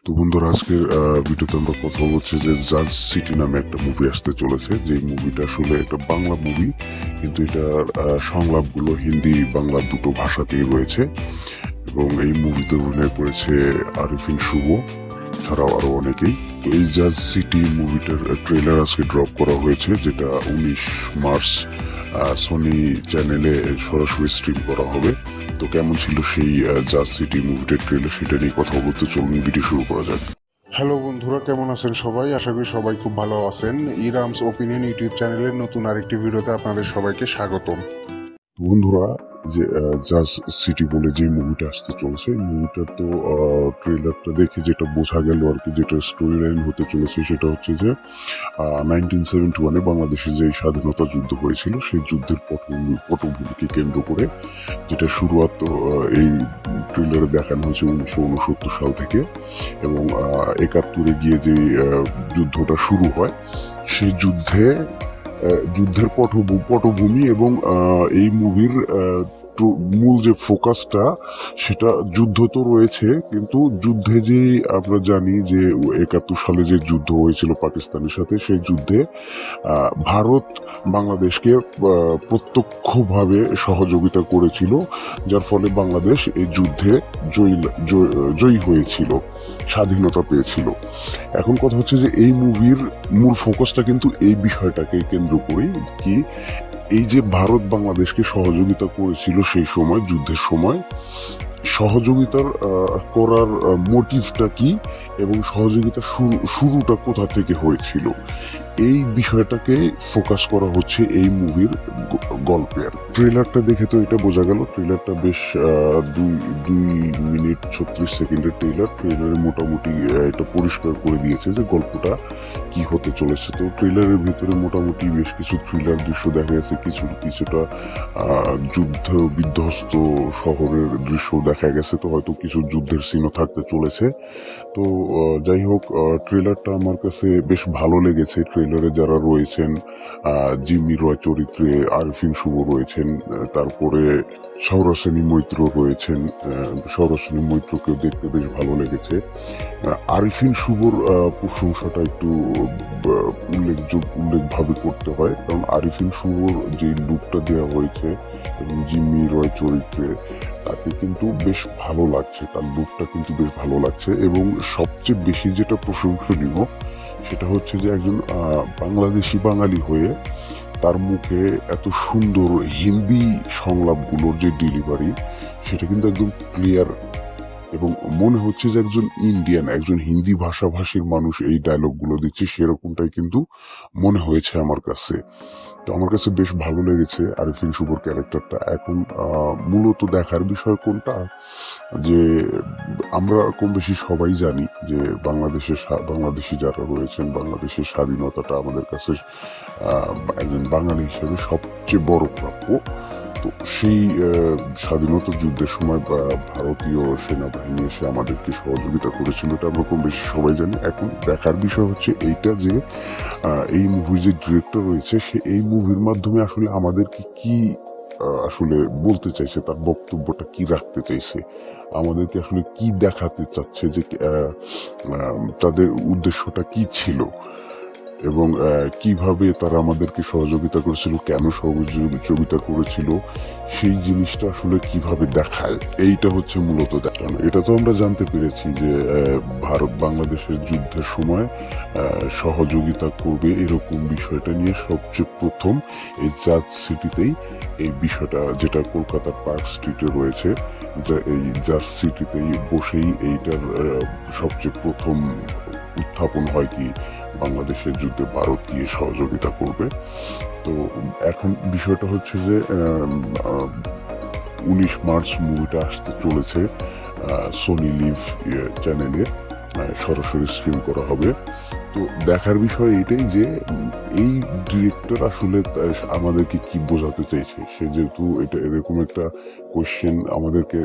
তো বন্ধুরা, আজকের ভিডিওতে আমরা কথা বলছি যে জাজ সিটি নামে একটা মুভি আসতে চলেছে। যে মুভিটা আসলে একটা বাংলা মুভি, কিন্তু এটার সংলাপগুলো হিন্দি বাংলা দুটো ভাষাতেই রয়েছে। এবং এই মুভিতে অভিনয় করেছে আরিফিন শুভ ছাড়াও আরো অনেকেই। তো এই জাজ সিটি মুভিটার ট্রেলার আজকে ড্রপ করা হয়েছে, যেটা 19 মার্চ সোনি চ্যানেলে সরাসরি স্ট্রিম করা হবে। তো কেমন ছিল সেই জাজ সিটি মুভিটার ট্রেলার, সেটা নিয়ে কথা বলতে চলুন ভিডিও শুরু করা যাক। হ্যালো বন্ধুরা, কেমন আছেন সবাই? আশা করি সবাই খুব ভালো আছেন। ইরামস ওপিনিয়ন ইউটিউব চ্যানেলের নতুন আরেকটি ভিডিওতে আপনাদের সবাইকে স্বাগতম। বন্ধুরা, যে জাজ সিটি বলে যে মুভিটা আসতে চলেছে, মুভিটার তো ট্রেলারটা দেখে যেটা বোঝা গেল আর কি, যেটা স্টোরি লাইন হতে চলেছে সেটা হচ্ছে যে 1971-এ বাংলাদেশে যে স্বাধীনতা যুদ্ধ হয়েছিল সেই যুদ্ধের পটভূমিকে কেন্দ্র করে, যেটা শুরুয়াত এই ট্রেলারে দেখানো হয়েছে 1969 সাল থেকে। এবং 71-এ গিয়ে যে যুদ্ধটা শুরু হয়, সেই যুদ্ধের পটভূমি এবং এই মুভির মূল যে ফোকাসটা, সেটা যুদ্ধ তো রয়েছে, কিন্তু যুদ্ধে যে আমরা জানি যে 71 সালে যে যুদ্ধ হয়েছিল পাকিস্তানের সাথে, সেই যুদ্ধে ভারত বাংলাদেশকে প্রত্যক্ষভাবে সহযোগিতা করেছিল, যার ফলে বাংলাদেশ এই যুদ্ধে জয়ী হয়েছিল, স্বাধীনতা পেয়েছিল। এখন কথা হচ্ছে যে এই মুভির মূল ফোকাসটা কিন্তু এই বিষয়টাকে কেন্দ্র করেই, কি এই যে ভারত বাংলাদেশকে সহযোগিতা করেছিল সেই সময়, যুদ্ধের সময় সহযোগিতার করার মোটিভটা কি এবং সহযোগিতা শুরুটা কোথা থেকে হয়েছিল, এই বিষয়টাকে ফোকাস করা হচ্ছে এই মুভির গল্পের। ট্রেলারটা দেখে তো এটা বোঝা গেল। ট্রেলারটা বেশ 2 মিনিট 36 সেকেন্ডের ট্রেলারে মোটামুটি এটা পরিষ্কার করে দিয়েছে যে গল্পটা কি হতে চলেছে। তো ট্রেলারের ভিতরে মোটামুটি বেশ কিছু থ্রিলার দৃশ্য দেখা গেছে, কিছুটা যুদ্ধ বিধ্বস্ত শহরের দৃশ্য দেখা গেছে, তো হয়তো কিছু যুদ্ধের সিনও থাকতে চলেছে। তো যাই হোক, ট্রেলারটা আমার কাছে বেশ ভালো লেগেছে। ট্রেলারে যারা রয়েছেন, জিম্মি রয় চরিত্রে আরিফিন শুভ রয়েছেন, তারপরে সৌরসেনী মৈত্র রয়েছেন। সৌরসেনী মৈত্রকেও দেখতে বেশ ভালো লেগেছে। আরিফিন শুভর প্রশংসাটা একটু উল্লেখভাবে করতে হয়, কারণ আরিফিন শুভর যে লুকটা দেওয়া হয়েছে এবং জিম্মি রয় চরিত্রে, তাকে কিন্তু বেশ ভালো লাগছে, তার লুকটা কিন্তু বেশ ভালো লাগছে। এবং সবচেয়ে বেশি যেটা প্রশংসনীয়, সেটা হচ্ছে যে একজন বাংলাদেশি বাঙালি হয়ে তার মুখে এত সুন্দর হিন্দি সংলাপগুলোর যে ডেলিভারি, সেটা কিন্তু একদম ক্লিয়ার, এবং মনে হচ্ছে যে একজন ইন্ডিয়ান, একজন হিন্দি ভাষাভাষীর মানুষ এই ডায়লগগুলো দিচ্ছে, সেরকমটাই কিন্তু মনে হয়েছে আমার কাছে। তো আমার কাছে বেশ ভালো লেগেছে আরিফিন শুভর ক্যারেক্টারটা। এখন মূলত দেখার বিষয় কোনটা, যে আমরা কম বেশি সবাই জানি যে বাংলাদেশি যারা রয়েছেন, বাংলাদেশের স্বাধীনতাটা আমাদের কাছে একজন বাঙালি হিসেবে সবচেয়ে বড় প্রাপ্য। তো সেই স্বাধীনতা যুদ্ধের সময় ভারতীয় সেনাবাহিনী এসে আমাদেরকে সহযোগিতা করেছিল, এটা আমরা কম বেশি সবাই জানি। এখন দেখার বিষয় হচ্ছে এইটা, যে এই মুভির যে ডিরেক্টর রয়েছে, সে এই মুভির মাধ্যমে আসলে আমাদেরকে কি আসলে বলতে চাইছে, তার বক্তব্যটা কি রাখতে চাইছে, আমাদেরকে আসলে কি দেখাতে চাচ্ছে, যে তাদের উদ্দেশ্যটা কি ছিল, এবং কিভাবে তারা আমাদেরকে সহযোগিতা করেছিল, কেন সহযোগিতা করেছিল, সেই জিনিসটা আসলে কিভাবে দেখায়, এইটা হচ্ছে মূলত দেখানো। এটা তো আমরা জানতে পেরেছি যে ভারত বাংলাদেশের যুদ্ধের সময় সহযোগিতা করবে, এরকম বিষয়টা নিয়ে সবচেয়ে প্রথম এই জাজ সিটিতেই এই বিষয়টা, যেটা কলকাতার পার্ক স্ট্রিটে রয়েছে, এই জাজ সিটিতেই বসেই এইটার সবচেয়ে প্রথম উত্থাপন হয়, কি বাংলাদেশের যুদ্ধে ভারত গিয়ে সহযোগিতা করবে। তো এখন বিষয়টা হচ্ছে যে 19 মার্চ মুভিটা আসতে চলেছে, সোনি লিভ চ্যানেলে সরাসরি স্ট্রিম করা হবে। তো দেখার বিষয় এটাই যে এই ডিরেক্টর আসলে আমাদেরকে কি বোঝাতে চাইছে। সে যেহেতু এটা এরকম একটা কোয়েশ্চেন আমাদেরকে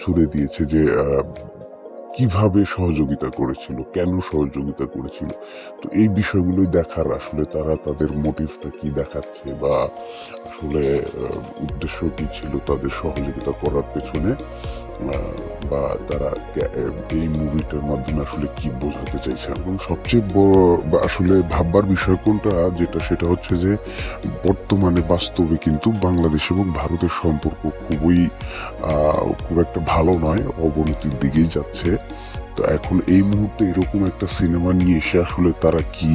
ছুড়ে দিয়েছে, যে কিভাবে সহযোগিতা করেছিল, কেন সহযোগিতা করেছিল। তো এই বিষয়গুলোই দেখার, আসলে তারা তাদের মোটিভটা কি দেখাচ্ছে, বা আসলে উদ্দেশ্য কি ছিল তাদের সহযোগিতা করার পেছনে। বা তারা এই মুভিটার মাধ্যমে আসলে কি বোঝাতে চাইছে। এবং সবচেয়ে বড় বা আসলে ভাববার বিষয় কোনটা, যেটা সেটা হচ্ছে যে বর্তমানে বাস্তবে কিন্তু বাংলাদেশ এবং ভারতের সম্পর্ক খুব একটা ভালো নয়, অবনতির দিকেই যাচ্ছে। তো এখন এই মুহূর্তে এরকম একটা সিনেমা নিয়ে এসে আসলে তারা কি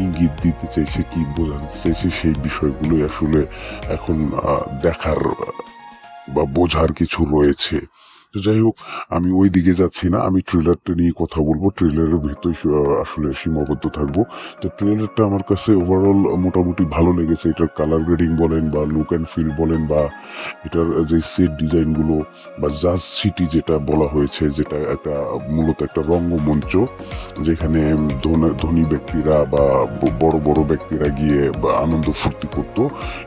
ইঙ্গিত দিতে চাইছে, কি বোঝাতে চাইছে, সেই বিষয়গুলোই আসলে এখন দেখার বা বোঝার কিছু রয়েছে। তো যাই হোক, আমি ওই দিকে যাচ্ছি না, আমি ট্রেলারটা নিয়ে কথা বলবো, ট্রেলারের ভেতরে আসলে সীমাবদ্ধ থাকবো। তো ট্রেলারটা আমার কাছে ওভারঅল মোটামুটি ভালো লেগেছে। এটার কালার গ্রেডিং বলেন বা লুক অ্যান্ড ফিল বলেন বা এটার যে সেট ডিজাইনগুলো বা জাজ সিটি যেটা বলা হয়েছে, যেটা একটা মূলত একটা রঙ্গমঞ্চ, যেখানে ধনী ব্যক্তিরা বা বড় বড় ব্যক্তিরা গিয়ে বা আনন্দ ফুর্তি করতো,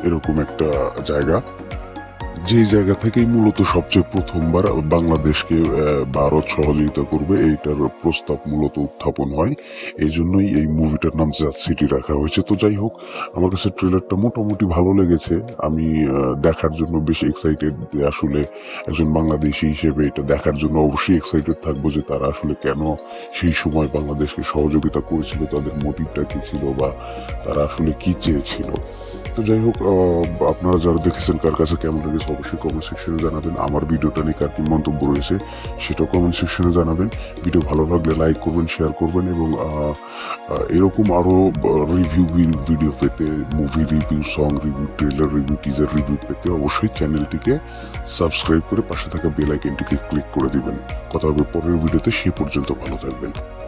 এরকম একটা জায়গা। যে জায়গা থেকেই মূলত সবচেয়ে প্রথমবার বাংলাদেশকে ভারত সহযোগিতা করবে এইটার প্রস্তাব মূলত উত্থাপন হয়। এই জন্যই এই মুভিটার নাম জাত সিটি রাখা হয়েছে। তো যাই হোক, আমার কাছে ট্রেলারটা মোটামুটি ভালো লেগেছে। আমি দেখার জন্য বেশ এক্সাইটেড, যে আসলে একজন বাংলাদেশি হিসেবে এটা দেখার জন্য অবশ্যই এক্সাইটেড থাকবো, যে তারা আসলে কেন সেই সময় বাংলাদেশকে সহযোগিতা করেছিল, তাদের মোটিভটা কি ছিল বা তারা আসলে কি চেয়েছিল। তো যাই হোক, আপনারা যারা দেখেছেন কার কাছে কেমন লেগেছে অবশ্যই কমেন্ট সেকশনে জানাবেন। আমার ভিডিওটা নিয়ে কার কি মন্তব্য রয়েছে সেটাও কমেন্ট সেকশনে জানাবেন। ভিডিও ভালো লাগলে লাইক করবেন, শেয়ার করবেন এবং এরকম আরও রিভিউ ভিডিও পেতে, movie review, song review, trailer review, teaser review পেতে অবশ্যই চ্যানেলটিকে সাবস্ক্রাইব করে পাশে থাকা বেল আইকনটিকে ক্লিক করে দিবেন। কথা হবে পরের ভিডিওতে, সে পর্যন্ত ভালো থাকবেন।